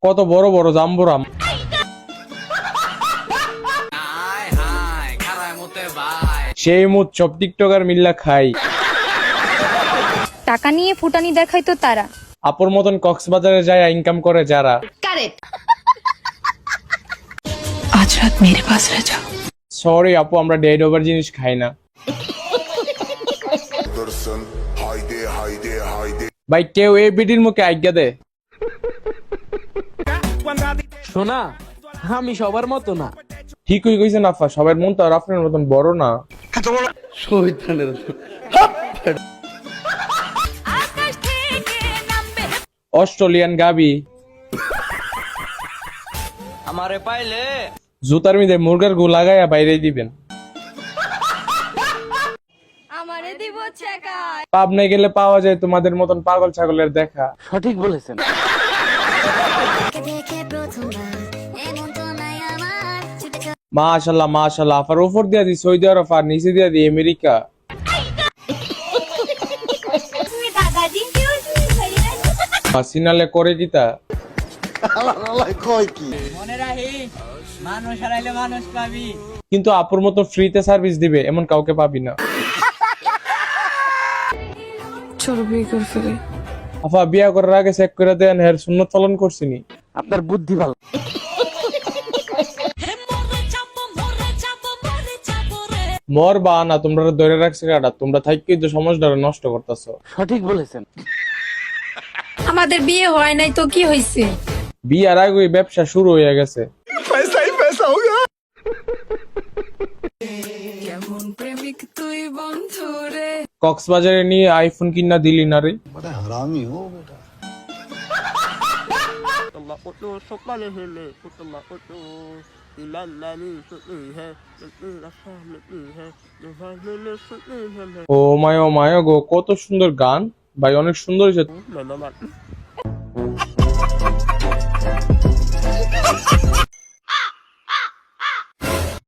কত বড় বড় জাম্বুরাম। সেই মুদ সব টিকটকার মিল্লা খাই। টাকা নিয়ে ফুটানি দেখাই তো তারা, আপুর মতন কক্সবাজারে যায় ইনকাম করে যারা। কারেক্ট। आज रात मेरे पास रह जा। সরি আপু, আমরা ডেড ওভার জিনিস খাই না। ভাই কেউ এই বিডির মুখে আজ্ঞা দে। শোনা, আমি সবার মতো না। ঠিকই কইছেন আফা, সবার মন তো আর আপনার মতন বড় না। অস্ট্রেলিয়ান গাবি আমারে পাইলে জুতার মধ্যে মুরগার গু লাগাইয়া বাইরে দিবেন। আমারে দিব চেকা। পাবনায় গেলে পাওয়া যায় তোমাদের মতন পাগল ছাগলের দেখা। সঠিক বলেছেন। মাশাআল্লাহ মাশাআল্লাহ, আফার উপর দিয়া দি সৌদি আরব আর নিচে দিয়া দি আমেরিকা। সিনালে করে কিতা মনে রাখি, মানুষ হারাইলে মানুষ পাবি। কিন্তু আপুর মতো ফ্রিতে সার্ভিস দিবে এমন কাউকে পাবি না। चलो बिये कर फेले। আফা বিয়া করার আগে চেক করে দেন হের সুন্নত পালন করছিনি। আপনার বুদ্ধি ভালো। মর বা না, তোমরা ধরে রাখছে কাটা, তোমরা থাকি তো সমাজটা নষ্ট করতেছো। সঠিক বলেছেন। আমাদের বিয়ে হয় নাই তো কি হইছে? বিয়ার আগে ব্যবসা শুরু হয়ে গেছে। কেমন প্রেমিক তুই বন্ধু রে। কক্সবাজারে নিয়ে আইফোন কিনা দিলি না রে। ও মায় গো, কত সুন্দর গান ভাই, অনেক সুন্দর হয়েছে।